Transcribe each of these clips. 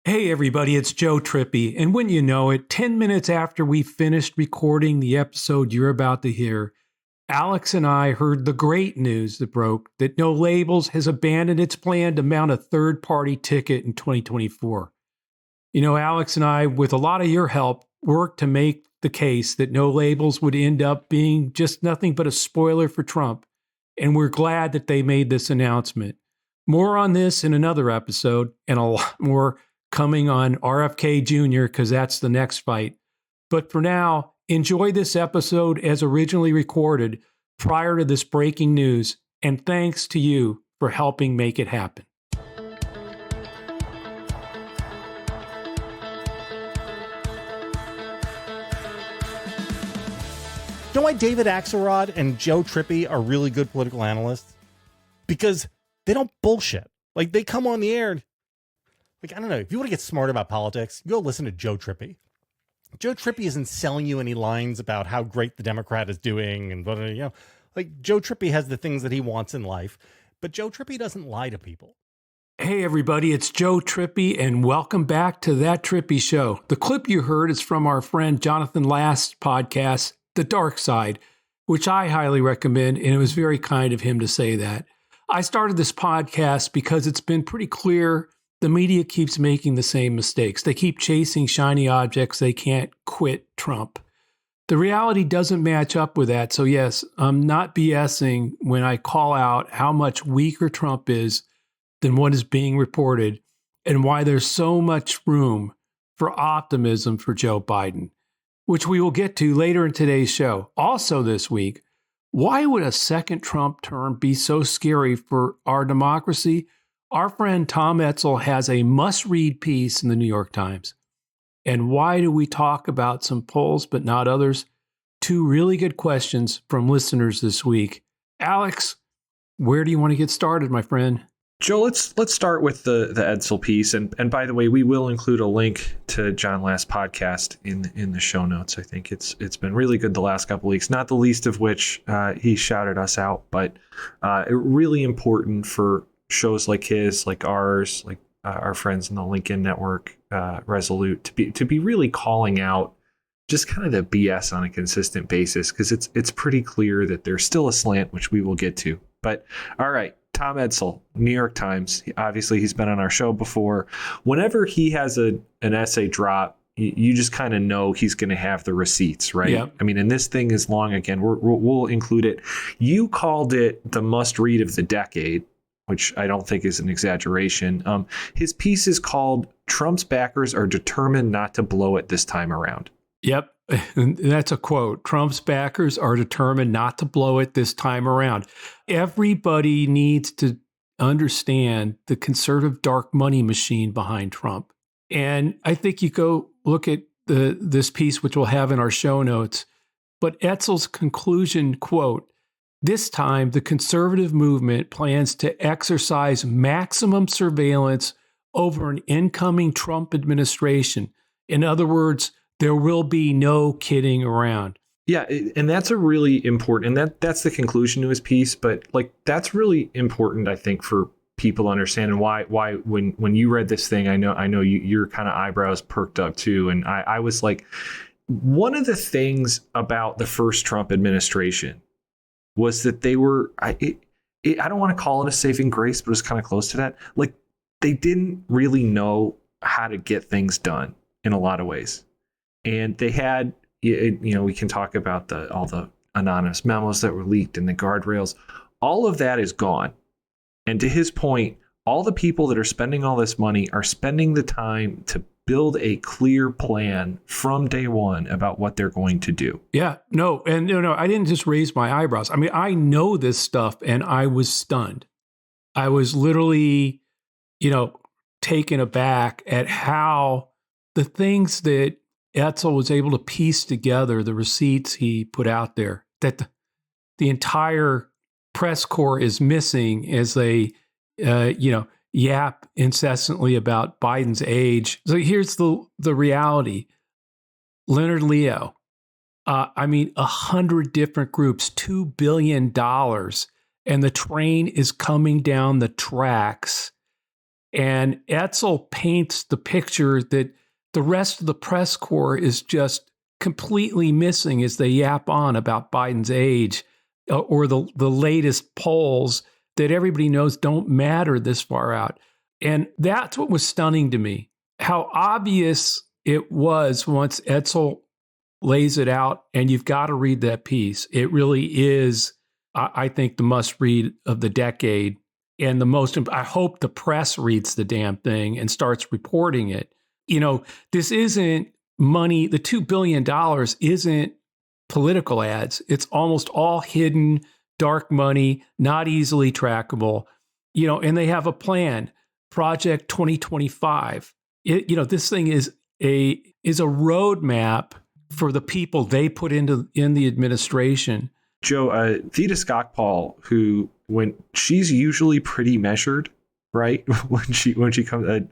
Hey everybody, it's Joe Trippi, and wouldn't you know it, 10 minutes after we finished recording the episode you're about to hear, Alex and I heard the great news that broke that No Labels has abandoned its plan to mount a third-party ticket in 2024. You know, Alex and I, with a lot of your help, worked to make the case that No Labels would end up being just nothing but a spoiler for Trump, and we're glad that they made this announcement. More on this in another episode, and a lot more coming on RFK Jr., because that's the next fight. But for now, enjoy this episode as originally recorded prior to this breaking news, and thanks to you for helping make it happen. You know why David Axelrod and Joe Trippi are really good political analysts? Because they don't bullshit. Like, they come on the air and, I don't know, if you want to get smart about politics, go listen to Joe Trippi. Joe Trippi isn't selling you any lines about how great the Democrat is doing and blah, blah, you know. Like, Joe Trippi has the things that he wants in life, but Joe Trippi doesn't lie to people. Hey everybody, it's Joe Trippi, and welcome back to That Trippi Show. The clip you heard is from our friend Jonathan Last's podcast, The Dark Side, which I highly recommend, and it was very kind of him to say that. I started this podcast because it's been pretty clear the media keeps making the same mistakes. They keep chasing shiny objects. They can't quit Trump. The reality doesn't match up with that. So yes, I'm not BSing when I call out how much weaker Trump is than what is being reported and why there's so much room for optimism for Joe Biden, which we will get to later in today's show. Also this week, why would a second Trump term be so scary for our democracy? Our friend Tom Edsall has a must-read piece in the New York Times. And why do we talk about some polls but not others? Two really good questions from listeners this week. Alex, where do you want to get started, my friend? Joe, let's start with the Edsall piece. And by the way, we will include a link to John Last's podcast in the show notes. I think it's been really good the last couple of weeks, not the least of which he shouted us out, but really important for shows like his, like ours, like our friends in the Lincoln Network, Resolute, to be really calling out just kind of the BS on a consistent basis, because it's pretty clear that there's still a slant, which we will get to. But all right, Tom Edsall, New York Times. Obviously, he's been on our show before. Whenever he has an essay drop, you just kind of know he's going to have the receipts, right? Yep. I mean, and this thing is long. Again, we'll include it. You called it the must read of the decade, which I don't think is an exaggeration. His piece is called "Trump's Backers Are Determined Not to Blow It This Time Around." Yep. And that's a quote. Trump's backers are determined not to blow it this time around. Everybody needs to understand the conservative dark money machine behind Trump. And I think you go look at this piece, which we'll have in our show notes. But Edsall's conclusion, quote, "This time, the conservative movement plans to exercise maximum surveillance over an incoming Trump administration. In other words, there will be no kidding around." Yeah, and that's a really important, and that's the conclusion to his piece. But like, that's really important, I think, for people to understand, and why when you read this thing, I know your kind of eyebrows perked up too, and I was like, one of the things about the first Trump administration was that they were, I don't want to call it a saving grace, but it was kind of close to that. Like, they didn't really know how to get things done in a lot of ways. And they had, we can talk about all the anonymous memos that were leaked and the guardrails. All of that is gone. And to his point, all the people that are spending all this money are spending the time to build a clear plan from day one about what they're going to do. Yeah, no, and no, I didn't just raise my eyebrows. I mean, I know this stuff, and I was stunned. I was literally, taken aback at how the things that Edsall was able to piece together, the receipts he put out there, that the entire press corps is missing as they, yap incessantly about Biden's age. So here's the reality. Leonard Leo, 100 different groups, $2 billion, and the train is coming down the tracks. And Edsall paints the picture that the rest of the press corps is just completely missing as they yap on about Biden's age or the latest polls that everybody knows don't matter this far out. And that's what was stunning to me, how obvious it was once Edsall lays it out, and you've got to read that piece. It really is, I think, the must read of the decade. And I hope the press reads the damn thing and starts reporting it. You know, this isn't money. The $2 billion isn't political ads. It's almost all hidden, dark money, not easily trackable, you know, and they have a plan, Project 2025. This thing is a roadmap for the people they put in the administration. Joe, Theda Skocpol, when she's usually pretty measured, right? when she comes,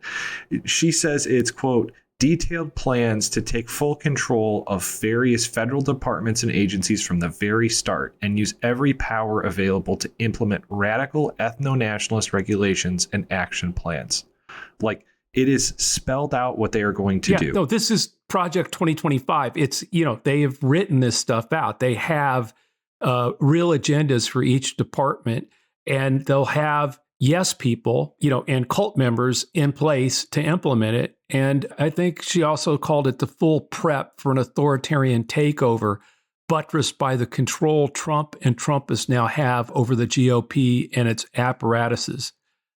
she says it's, quote, detailed plans to take full control of various federal departments and agencies from the very start and use every power available to implement radical ethno-nationalist regulations and action plans. Like, it is spelled out what they are going to do. No, this is Project 2025. It's, they have written this stuff out. They have real agendas for each department, and they'll have yes people, and cult members in place to implement it. And I think she also called it the full prep for an authoritarian takeover, buttressed by the control Trump and Trumpists now have over the GOP and its apparatuses.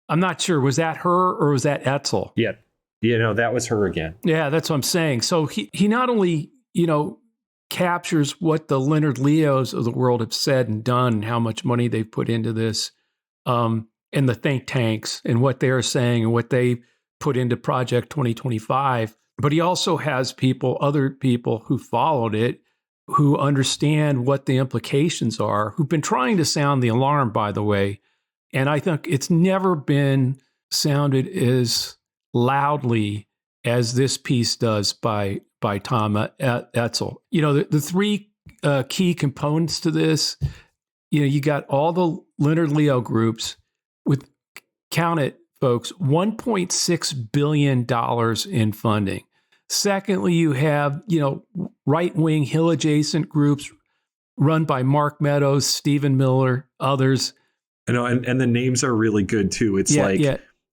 I'm not sure. Was that her or was that Edsall? Yeah. That was her again. Yeah, that's what I'm saying. So he not only, captures what the Leonard Leos of the world have said and done, and how much money they've put into this, and the think tanks and what they're saying and what they put into Project 2025. But he also has other people who followed it, who understand what the implications are, who've been trying to sound the alarm, by the way. And I think it's never been sounded as loudly as this piece does by Tom Edsall. The three key components to this, you got all the Leonard Leo groups with, count it, folks, $1.6 billion in funding. Secondly, you have, right-wing Hill-adjacent groups run by Mark Meadows, Stephen Miller, others. And the names are really good too. It's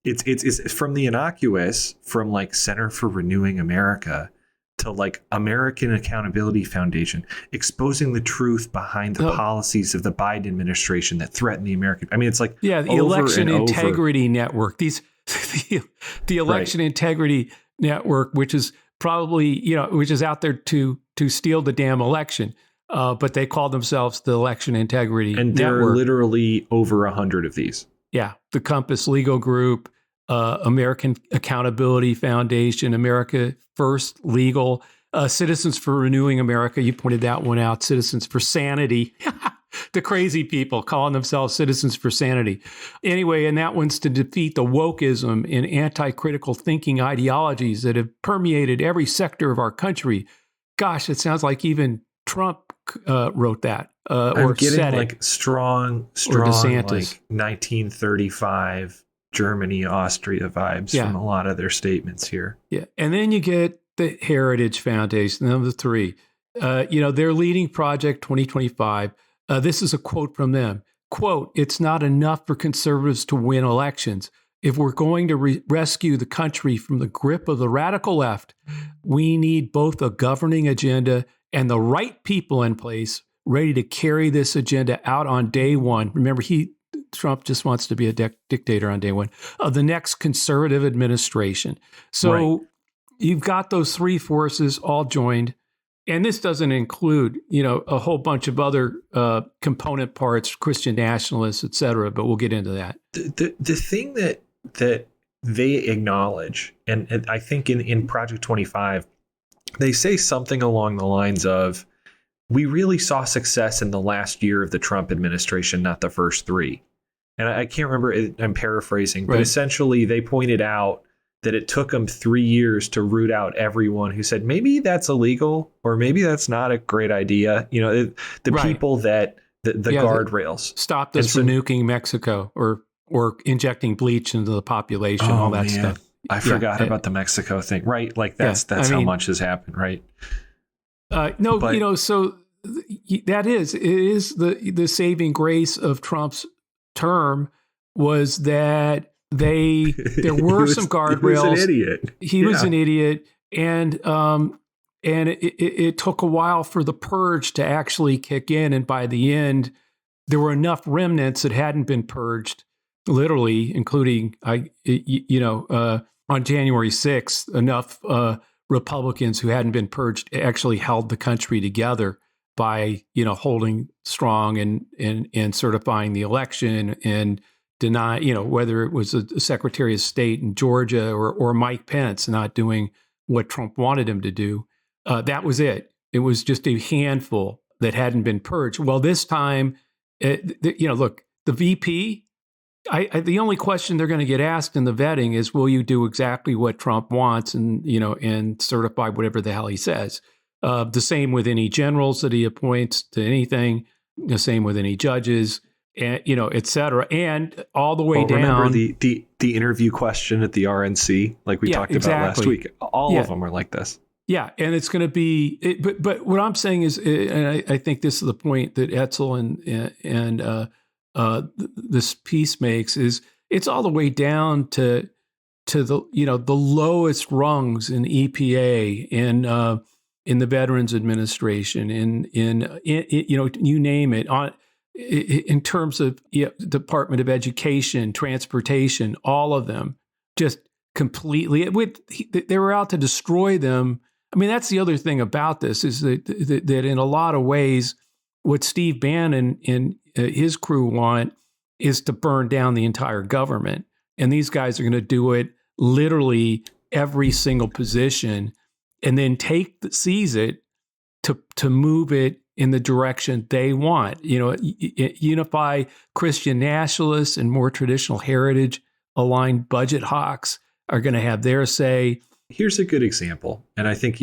it's from the innocuous, from like Center for Renewing America to like American Accountability Foundation, exposing the truth behind the policies of the Biden administration that threaten the American. I mean, it's like the Election Integrity Network. The Election Integrity Network, which is probably which is out there to steal the damn election. But they call themselves the Election Integrity Network. And there are literally over 100 of these. Yeah. The Compass Legal Group, American Accountability Foundation, America First Legal, Citizens for Renewing America. You pointed that one out. Citizens for Sanity. The crazy people calling themselves Citizens for Sanity. Anyway, and that one's to defeat the wokeism and anti-critical thinking ideologies that have permeated every sector of our country. Gosh, it sounds like even Trump wrote that or getting said like it. strong like 1935 Germany, Austria vibes from a lot of their statements here. Yeah, and then you get the Heritage Foundation, number 3. They're leading Project 2025. This is a quote from them. Quote, "It's not enough for conservatives to win elections. If we're going to rescue the country from the grip of the radical left, we need both a governing agenda and the right people in place ready to carry this agenda out on day one." Remember, Trump just wants to be a dictator on day one of the next conservative administration. So you've got those three forces all joined. And this doesn't include, a whole bunch of other component parts, Christian nationalists, et cetera, but we'll get into that. The thing that they acknowledge, and I think in Project 25, they say something along the lines of, we really saw success in the last year of the Trump administration, not the first 3. And I can't remember, I'm paraphrasing, but essentially they pointed out that it took them 3 years to root out everyone who said, maybe that's illegal, or maybe that's not a great idea. People that the guardrails stopped us from nuking Mexico or or injecting bleach into the population, all that stuff. I forgot about the Mexico thing, right? Like that's how much has happened, right? No, but, so it is the saving grace of Trump's term was that there were some guardrails. He was an idiot. He was an idiot, and it took a while for the purge to actually kick in, and by the end, there were enough remnants that hadn't been purged, literally, including on January 6th, enough Republicans who hadn't been purged actually held the country together by holding strong and certifying the election and deny whether it was a Secretary of State in Georgia or Mike Pence not doing what Trump wanted him to do. That was it. It was just a handful that hadn't been purged. Well, this time, look, the VP. The only question they're going to get asked in the vetting is, will you do exactly what Trump wants and certify whatever the hell he says? The same with any generals that he appoints to anything, the same with any judges, and, et cetera. And all the way down. Remember the interview question at the RNC, like we talked about last week. All of them are like this. Yeah, and it's going to be, but what I'm saying is, and I think this is the point that Edsall and this piece makes, is it's all the way down to the lowest rungs in EPA and in the Veterans Administration, in you name it, in terms of Department of Education, Transportation, all of them just completely. They were out to destroy them. I mean, that's the other thing about this is that in a lot of ways, what Steve Bannon and his crew want is to burn down the entire government. And these guys are going to do it literally every single position and then seize it to move it in the direction they want. Unify Christian nationalists and more traditional heritage aligned budget hawks are going to have their say. Here's a good example. And I think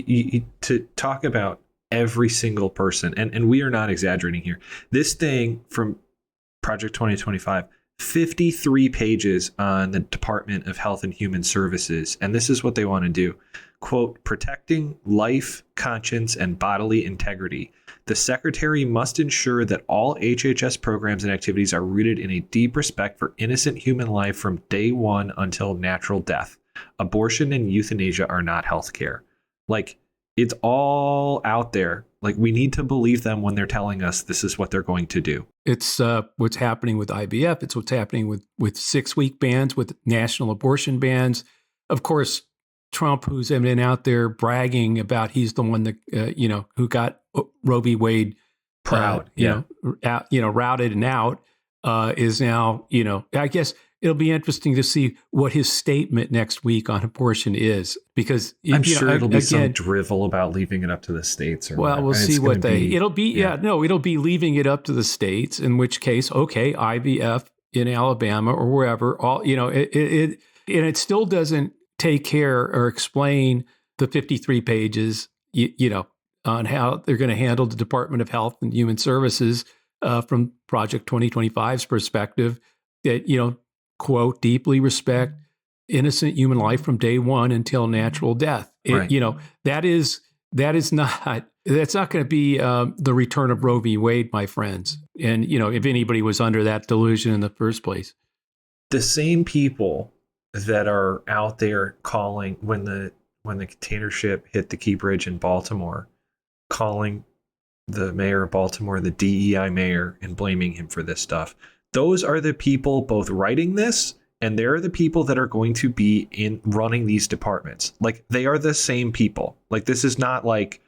to talk about every single person, and we are not exaggerating here. This thing from Project 2025, 53 pages on the Department of Health and Human Services. And this is what they want to do. Quote, protecting life, conscience, and bodily integrity. The Secretary must ensure that all HHS programs and activities are rooted in a deep respect for innocent human life from day one until natural death. Abortion and euthanasia are not healthcare. Like, it's all out there. Like, we need to believe them when they're telling us this is what they're going to do. It's what's happening with IVF. It's what's happening with 6-week bans, with national abortion bans. Of course, Trump, who's been out there bragging about he's the one that, who got Roe v. Wade routed and out, is now, I guess it'll be interesting to see what his statement next week on abortion is, because I'm sure it'll be some drivel about leaving it up to the states. We'll see what it'll be. It'll be leaving it up to the states, in which case, okay, IVF in Alabama or wherever, and it still doesn't take care or explain the 53 pages, on how they're going to handle the Department of Health and Human Services from Project 2025's perspective, that, quote, deeply respect innocent human life from day one until natural death. Right. That's not going to be the return of Roe v. Wade, my friends. And, if anybody was under that delusion in the first place. The same people that are out there calling when the container ship hit the Key Bridge in Baltimore, calling the mayor of Baltimore the DEI mayor and blaming him for this stuff. Those are the people both writing this, and they're the people that are going to be in running these departments. Like, they are the same people. Like, this is not like,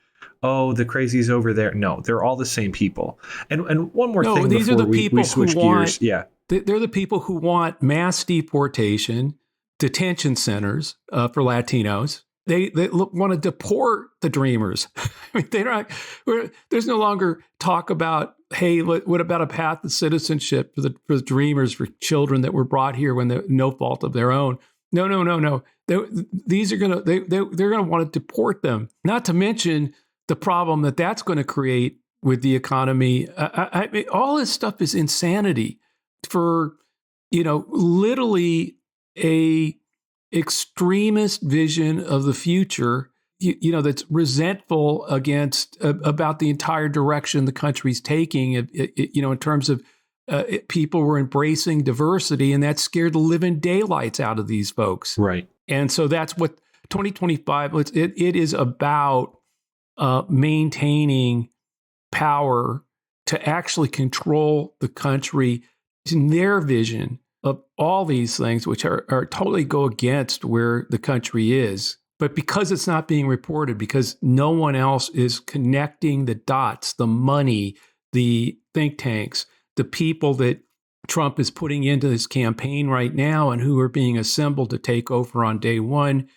oh, the crazies over there. No, they're all the same people. And one more thing these before are the people we switch gears. Yeah. They're the people who want mass deportation, detention centers for Latinos. They want to deport the Dreamers. I mean, there's no longer talk about, hey, what about a path to citizenship for the Dreamers, for children that were brought here when they're no fault of their own. No. They're gonna want to deport them. Not to mention the problem that's going to create with the economy. I mean, all this stuff is insanity. For literally a extremist vision of the future, that's resentful about the entire direction the country's taking, in terms of people were embracing diversity, and that scared the living daylights out of these folks. Right. And so that's what 2025, it is about maintaining power to actually control the country in their vision of all these things, which are totally go against where the country is. But because it's not being reported, because no one else is connecting the dots, the money, the think tanks, the people that Trump is putting into this campaign right now and who are being assembled to take over on day one,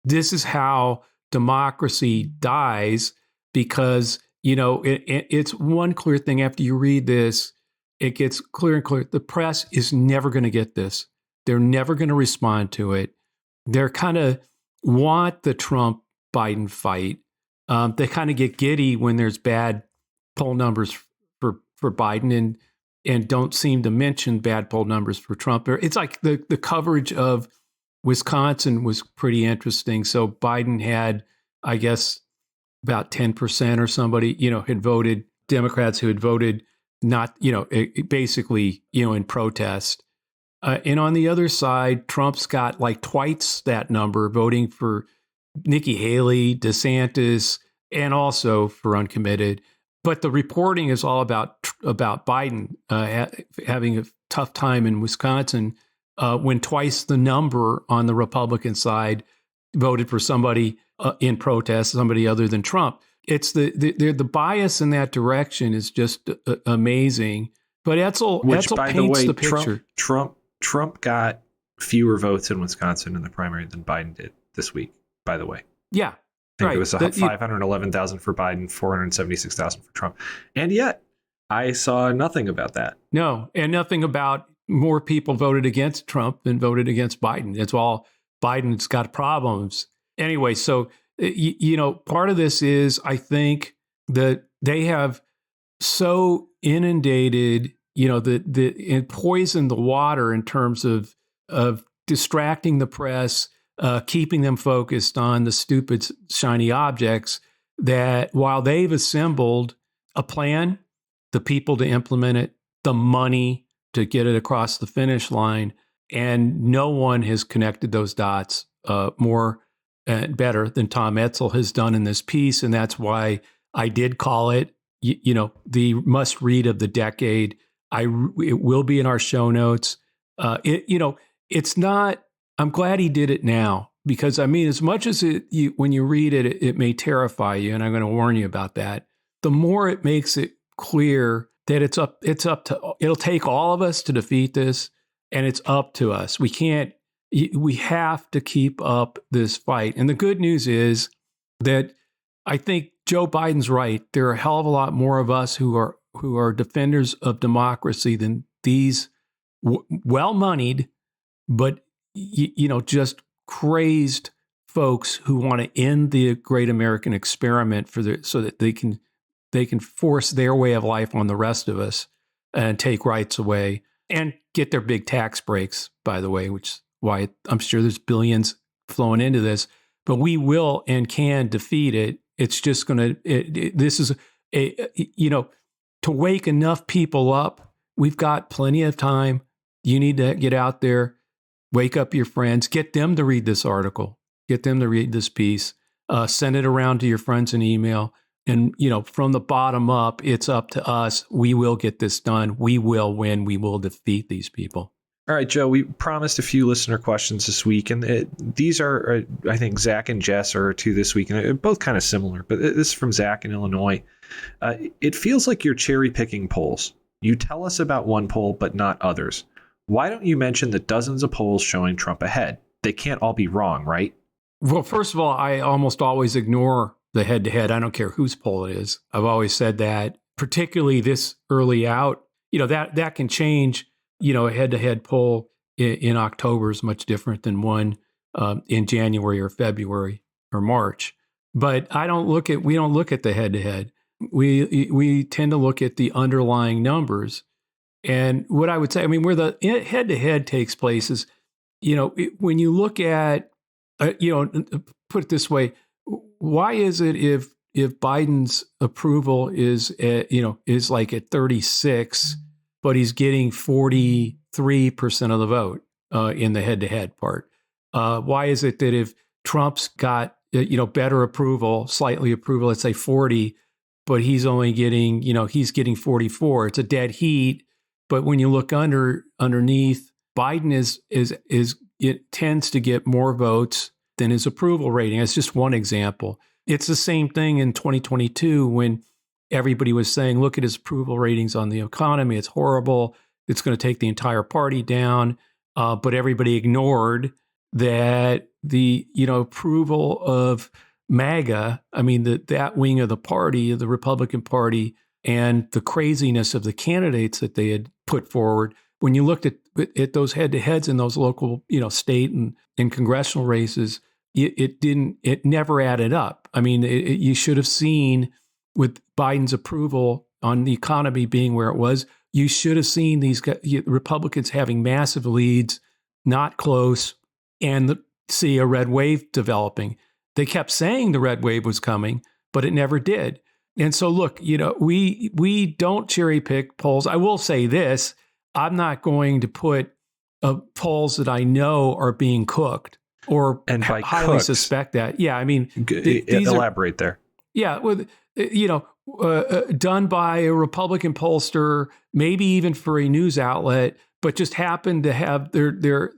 this is how democracy dies, because, it's one clear thing. After you read this, it gets clear and clear. The press is never going to get this. They're never going to respond to it. They're kind of want the Trump-Biden fight. They kind of get giddy when there's bad poll numbers for Biden and don't seem to mention bad poll numbers for Trump. It's like the coverage of Wisconsin was pretty interesting. So Biden had, I guess, about 10% or somebody, had voted, Democrats who had voted not, basically, in protest. And on the other side, Trump's got like twice that number voting for Nikki Haley, DeSantis, and also for uncommitted. But the reporting is all about Biden having a tough time in Wisconsin when twice the number on the Republican side voted for somebody in protest, somebody other than Trump. It's the bias in that direction is just amazing. But Edsall paints the picture. Trump got fewer votes in Wisconsin in the primary than Biden did this week, by the way. Yeah. I think it was 511,000 for Biden, 476,000 for Trump. And yet I saw nothing about that. No, and nothing about more people voted against Trump than voted against Biden. It's all Biden's got problems. Anyway, so, part of this is, I think, that they have so inundated, and poisoned the water in terms of distracting the press, keeping them focused on the stupid, shiny objects, that while they've assembled a plan, the people to implement it, the money to get it across the finish line, and no one has connected those dots more better than Tom Edsall has done in this piece. And that's why I did call it, the must read of the decade. It will be in our show notes. It's not, I'm glad he did it now, because as much as when you read it, it may terrify you. And I'm going to warn you about that. The more it makes it clear that it's up to, it'll take all of us to defeat this. And it's up to us. We have to keep up this fight. And the good news is that I think Joe Biden's right. There are a hell of a lot more of us who are defenders of democracy than these well-moneyed, but just crazed folks who want to end the great American experiment so that they can force their way of life on the rest of us and take rights away and get their big tax breaks, by the way, which is why I'm sure there's billions flowing into this. But we will and can defeat it. It's just going to, this is to wake enough people up. We've got plenty of time. You need to get out there, wake up your friends, get them to read this article, get them to read this piece, send it around to your friends in email. And, from the bottom up, it's up to us. We will get this done. We will win. We will defeat these people. All right, Joe, we promised a few listener questions this week, and these are, I think, Zach and Jess are two this week, and they're both kind of similar, but this is from Zach in Illinois. It feels like you're cherry picking polls. You tell us about one poll, but not others. Why don't you mention the dozens of polls showing Trump ahead? They can't all be wrong, right? Well, first of all, I almost always ignore the head-to-head. I don't care whose poll it is. I've always said that, particularly this early out, that can change. A head-to-head poll in October is much different than one in January or February or March. But we don't look at the head-to-head. We tend to look at the underlying numbers. And what I would say, I mean, where the head-to-head takes place is, when you look at, put it this way, why is it if Biden's approval is like at 36, but he's getting 43% of the vote in the head-to-head part? Why is it that if Trump's got better approval, slightly approval, let's say 40, but he's only getting he's getting 44? It's a dead heat. But when you look underneath, Biden it tends to get more votes than his approval rating. It's just one example. It's the same thing in 2022 when everybody was saying, look at his approval ratings on the economy. It's horrible. It's going to take the entire party down. But everybody ignored that the approval of MAGA, I mean, that wing of the party, the Republican Party, and the craziness of the candidates that they had put forward. When you looked at those head-to-heads in those local, state and congressional races, it never added up. I mean, you should have seen with Biden's approval on the economy being where it was, you should have seen these Republicans having massive leads, not close, and see a red wave developing. They kept saying the red wave was coming, but it never did. And so, look, we don't cherry pick polls. I will say this: I'm not going to put polls that I know are being cooked or highly suspect that. Yeah, I mean, elaborate there. Yeah, done by a Republican pollster, maybe even for a news outlet, but just happened to have their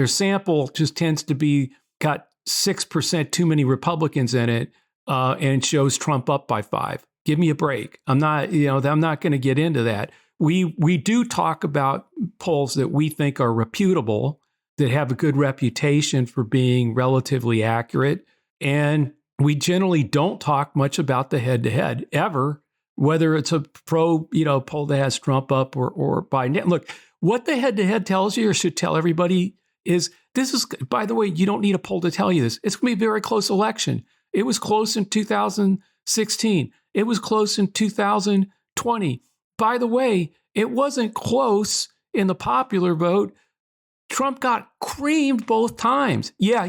sample just tends to be got 6% too many Republicans in it, and shows Trump up by 5. Give me a break. I'm not going to get into that. We do talk about polls that we think are reputable, that have a good reputation for being relatively accurate, and we generally don't talk much about the head-to-head ever, whether it's a poll that has Trump up or Biden. Look, what the head-to-head tells you or should tell everybody is this is, by the way, you don't need a poll to tell you this. It's going to be a very close election. It was close in 2016. It was close in 2020. By the way, it wasn't close in the popular vote. Trump got creamed both times. Yeah.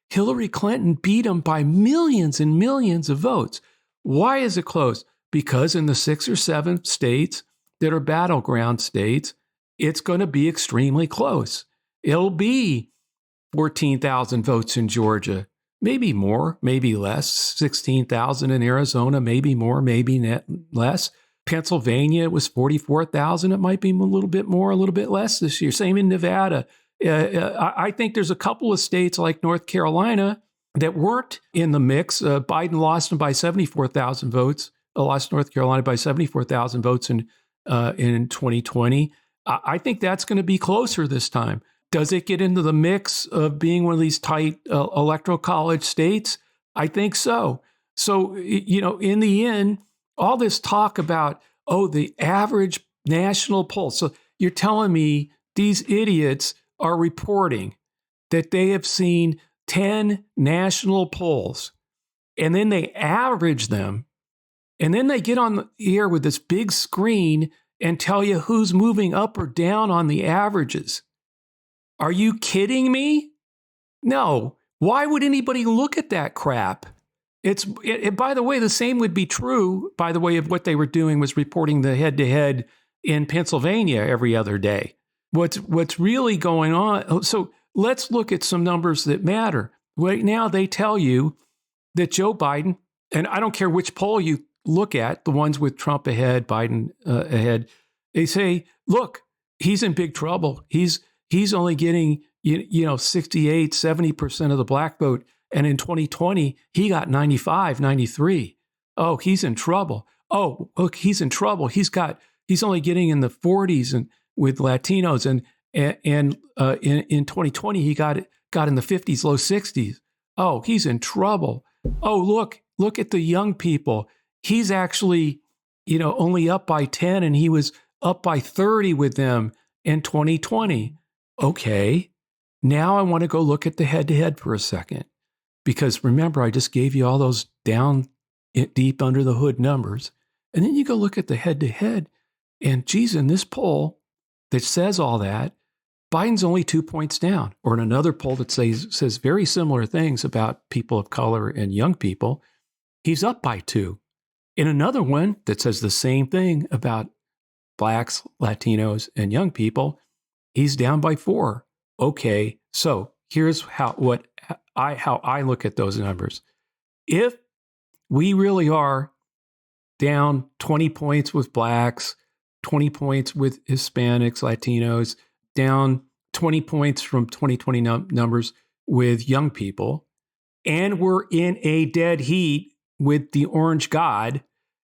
Hillary Clinton beat him by millions and millions of votes. Why is it close? Because in the 6 or 7 states that are battleground states, it's going to be extremely close. It'll be 14,000 votes in Georgia, maybe more, maybe less, 16,000 in Arizona, maybe more, maybe less. Pennsylvania, it was 44,000. It might be a little bit more, a little bit less this year. Same in Nevada. I think there's a couple of states like North Carolina that weren't in the mix. Biden lost them by 74,000 votes. Lost North Carolina by 74,000 votes in 2020. I think that's going to be closer this time. Does it get into the mix of being one of these tight electoral college states? I think so. So, in the end, all this talk about, the average national poll. So you're telling me these idiots are reporting that they have seen 10 national polls, and then they average them, and then they get on the air with this big screen and tell you who's moving up or down on the averages. Are you kidding me? No. Why would anybody look at that crap? By the way, the same would be true, by the way, of what they were doing was reporting the head-to-head in Pennsylvania every other day. What's really going on? So let's look at some numbers that matter. Right now, they tell you that Joe Biden, and I don't care which poll you look at, the ones with Trump ahead, Biden ahead, they say, look, he's in big trouble. He's only getting 68, 70% of the black vote. And in 2020, he got 95, 93. Oh, he's in trouble. Oh, look, he's in trouble. He's only getting in the 40s and with Latinos, and in 2020 he got in the 50s, low 60s. Oh, he's in trouble. Oh, look at the young people. He's actually, only up by 10, and he was up by 30 with them in 2020. Okay, now I want to go look at the head-to-head for a second. Because remember, I just gave you all those down deep under the hood numbers. And then you go look at the head-to-head, And geez, in this poll that says all that, Biden's only 2 points down. Or in another poll that says very similar things about people of color and young people, he's up by 2. In another one that says the same thing about Blacks, Latinos, and young people, he's down by 4. Okay, so here's how I look at those numbers. If we really are down 20 points with Blacks, 20 points with Hispanics, Latinos, down 20 points from 2020 numbers with young people, and we're in a dead heat with the orange god,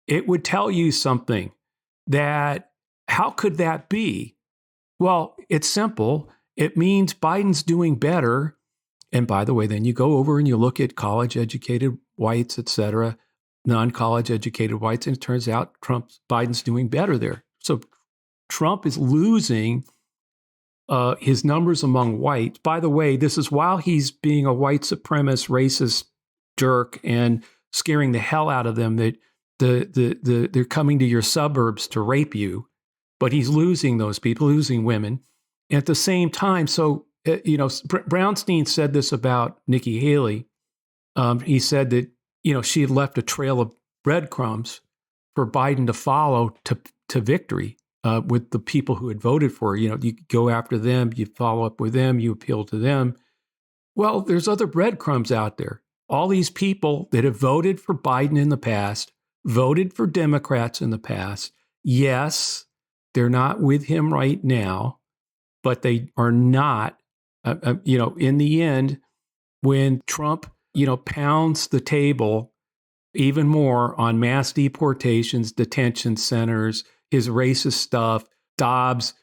it would tell you something. That how could that be? Well, it's simple. It means Biden's doing better. And by the way, then you go over and you look at college-educated whites, et cetera, non-college educated whites, and it turns out Biden's doing better there. So Trump is losing his numbers among whites. By the way, this is while he's being a white supremacist, racist jerk and scaring the hell out of them that they're coming to your suburbs to rape you. But he's losing those people, losing women. And at the same time, so, Brownstein said this about Nikki Haley. He said that, she had left a trail of breadcrumbs for Biden to follow to victory with the people who had voted for her. You go after them, you follow up with them, you appeal to them. Well, there's other breadcrumbs out there. All these people that have voted for Biden in the past, voted for Democrats in the past. Yes, they're not with him right now, but they are not, in the end, when Trump, pounds the table even more on mass deportations, detention centers, his racist stuff, Dobbs,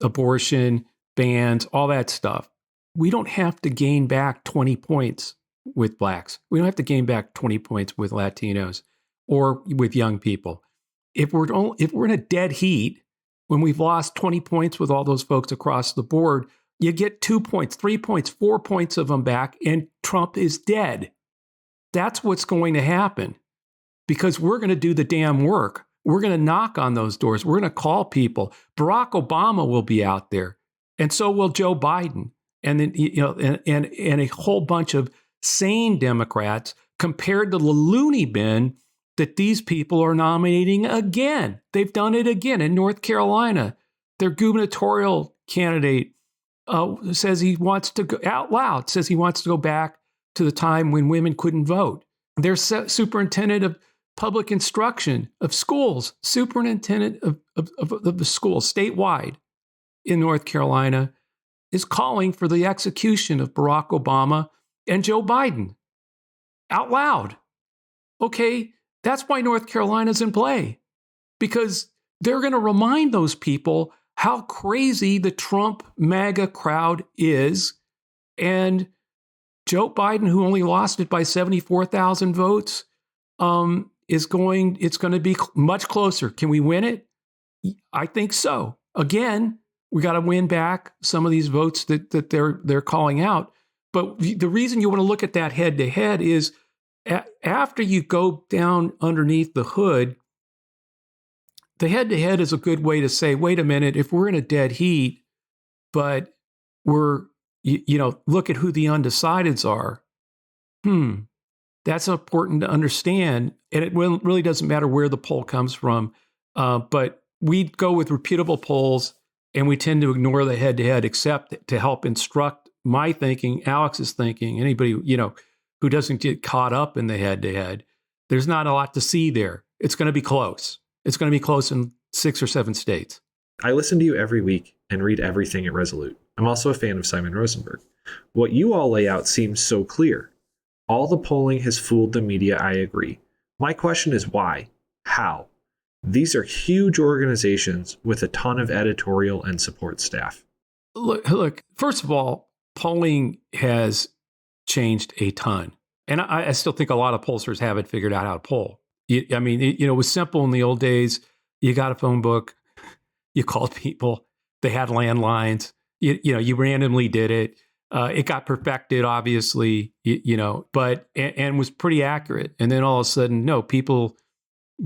abortion, bans, all that stuff. We don't have to gain back 20 points with Blacks. We don't have to gain back 20 points with Latinos or with young people. If we're in a dead heat, when we've lost 20 points with all those folks across the board, you get 2 points, 3 points, 4 points of them back, and Trump is dead. That's what's going to happen because we're going to do the damn work. We're going to knock on those doors. We're going to call people. Barack Obama will be out there, and so will Joe Biden, and then and a whole bunch of sane Democrats compared to the loony bin that these people are nominating again. They've done it again in North Carolina. Their gubernatorial candidate says he wants to go out loud, says he wants to go back to the time when women couldn't vote. Their superintendent of public instruction of schools, superintendent of the schools statewide in North Carolina is calling for the execution of Barack Obama and Joe Biden out loud. Okay, that's why North Carolina's in play, because they're going to remind those people how crazy the Trump MAGA crowd is. And Joe Biden, who only lost it by 74,000 votes, it's going to be much closer. Can we win it? I think so. Again, we got to win back some of these votes that they're calling out. But the reason you want to look at that head to head is after you go down underneath the hood, the head to head is a good way to say, wait a minute, if we're in a dead heat, but we're, look at who the undecideds are. That's important to understand. And it really doesn't matter where the poll comes from. But we go with reputable polls and we tend to ignore the head to head, except to help instruct my thinking, Alex's thinking, anybody, who doesn't get caught up in the head to head. There's not a lot to see there. It's going to be close. It's going to be close in 6 or 7 states. I listen to you every week and read everything at Resolute. I'm also a fan of Simon Rosenberg. What you all lay out seems so clear. All the polling has fooled the media, I agree. My question is why? How? These are huge organizations with a ton of editorial and support staff. Look, first of all, polling has changed a ton. And I still think a lot of pollsters haven't figured out how to poll. It was simple in the old days. You got a phone book, you called people, they had landlines, you randomly did it. It got perfected, obviously, but was pretty accurate. And then all of a sudden, no, people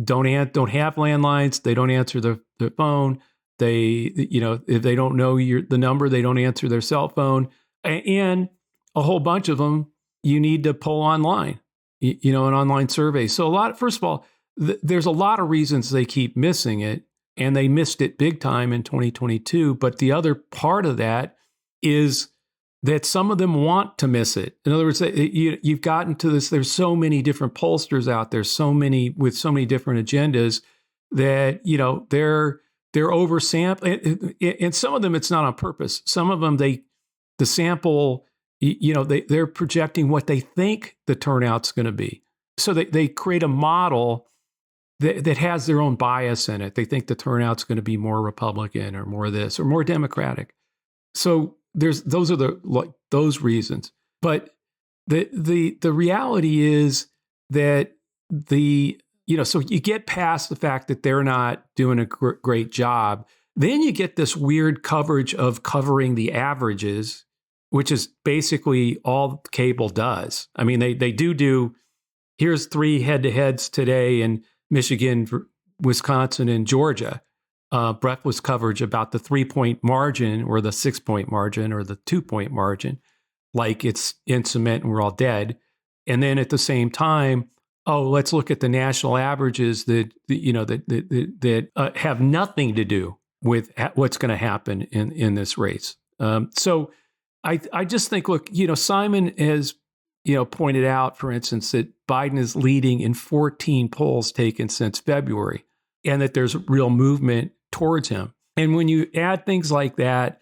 don't have landlines. They don't answer the their phone. If they don't know the number, they don't answer their cell phone. And a whole bunch of them, you need to poll online, an online survey. So first of all, there's a lot of reasons they keep missing it, and they missed it big time in 2022. But the other part of that is that some of them want to miss it. In other words, you've gotten to this, there's so many different pollsters out there, so many with so many different agendas that, they're oversampling. And some of them, it's not on purpose. Some of them, the sample, they're projecting what they think the turnout's going to be. So they create a model that has their own bias in it. They think the turnout's going to be more Republican or more this or more Democratic. So those are those reasons. But the reality is that so you get past the fact that they're not doing a great job. Then you get this weird coverage of covering the averages, which is basically all cable does. I mean, they do, here's 3 head-to-heads today in Michigan, Wisconsin, and Georgia. Breathless coverage about the 3-point margin or the 6-point margin or the 2-point margin, like it's in cement and we're all dead. And then at the same time, let's look at the national averages that have nothing to do with what's going to happen in this race. So I just think, look, Simon has, pointed out, for instance, that Biden is leading in 14 polls taken since February, and that there's real movement towards him. And when you add things like that,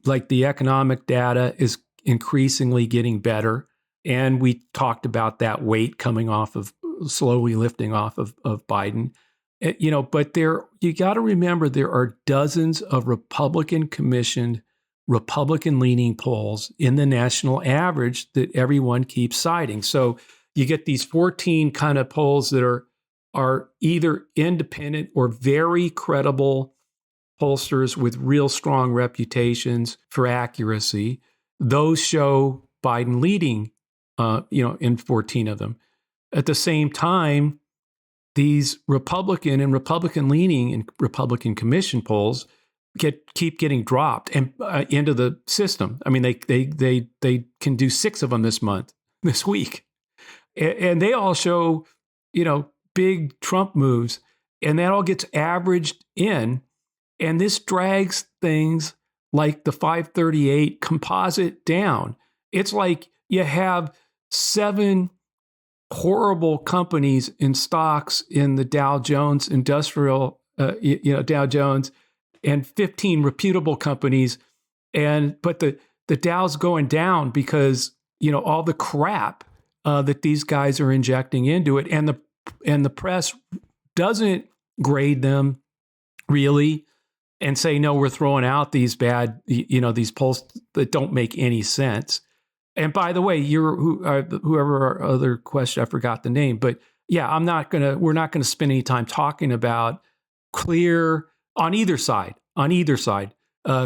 like the economic data is increasingly getting better. And we talked about that weight coming off of, slowly lifting off of Biden. But you got to remember, there are dozens of Republican-commissioned, Republican-leaning polls in the national average that everyone keeps citing. So you get these 14 kind of polls that are either independent or very credible pollsters with real strong reputations for accuracy. Those show Biden leading, in 14 of them. At the same time, these Republican and Republican-leaning and Republican commission polls keep getting dropped and into the system. I mean, they can do 6 of them this week, and they all show, big Trump moves, and that all gets averaged in, and this drags things like the 538 composite down. It's like you have 7 horrible companies in stocks in the Dow Jones Industrial, Dow Jones, and 15 reputable companies, but the Dow's going down because all the crap that these guys are injecting into it, and the press doesn't grade them really and say, no, we're throwing out these bad, these polls that don't make any sense. And by the way, whoever our other question, I forgot the name, but yeah, we're not gonna spend any time talking about clear on either side,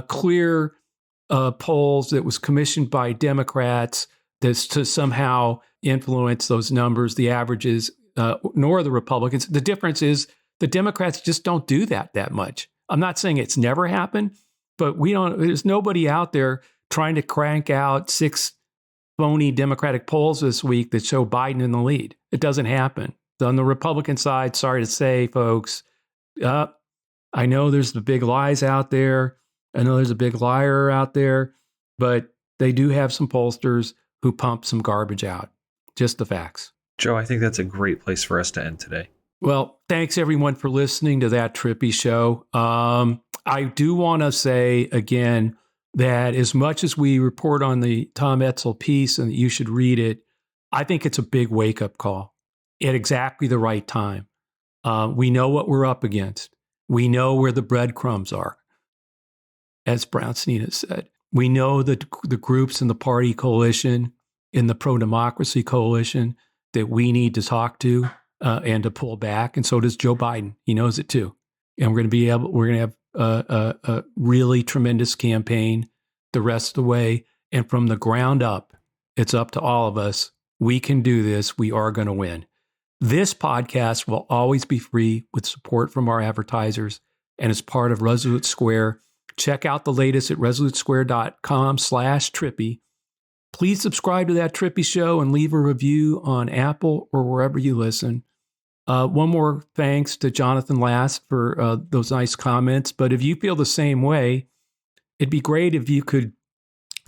clear polls that was commissioned by Democrats that's to somehow influence those numbers, the averages, nor the Republicans. The difference is the Democrats just don't do that much. I'm not saying it's never happened, but there's nobody out there trying to crank out 6 phony Democratic polls this week that show Biden in the lead. It doesn't happen. On the Republican side, sorry to say, folks, I know there's the big lies out there. I know there's a big liar out there, but they do have some pollsters who pump some garbage out. Just the facts. Joe, I think that's a great place for us to end today. Well, thanks everyone for listening to That Trippi Show. I do want to say again that as much as we report on the Tom Edsall piece and that you should read it, I think it's a big wake-up call at exactly the right time. We know what we're up against. We know where the breadcrumbs are, as Brownstein has said. We know the groups in the party coalition, in the pro-democracy coalition, that we need to talk to and to pull back. And so does Joe Biden. He knows it too. And we're going to have a really tremendous campaign the rest of the way. And from the ground up, it's up to all of us. We can do this. We are going to win. This podcast will always be free with support from our advertisers. and is part of Resolute Square. Check out the latest at resolutesquare.com/Trippi. Please subscribe to That Trippi Show and leave a review on Apple or wherever you listen. One more thanks to Jonathan Last for those nice comments. But if you feel the same way, it'd be great if you could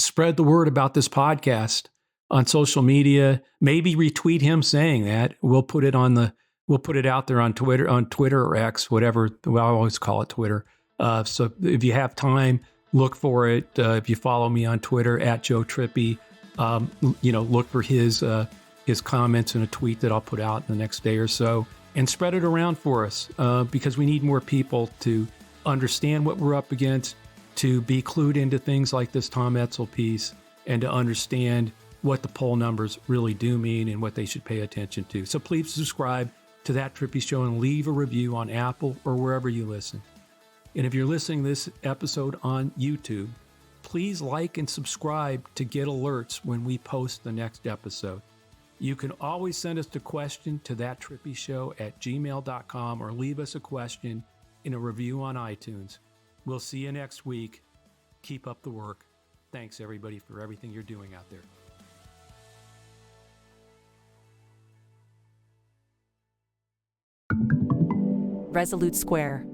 spread the word about this podcast on social media. Maybe retweet him saying that. We'll put it out there on Twitter or X, whatever. Well, I always call it Twitter. So if you have time, look for it. If you follow me on Twitter at Joe Trippi, look for his comments in a tweet that I'll put out in the next day or so, and spread it around for us because we need more people to understand what we're up against, to be clued into things like this Tom Edsall piece, and to understand what the poll numbers really do mean and what they should pay attention to. So please subscribe to That Trippi Show and leave a review on Apple or wherever you listen. And if you're listening to this episode on YouTube, please like and subscribe to get alerts when we post the next episode. You can always send us a question to thattrippishow@gmail.com or leave us a question in a review on iTunes. We'll see you next week. Keep up the work. Thanks, everybody, for everything you're doing out there. Resolute Square.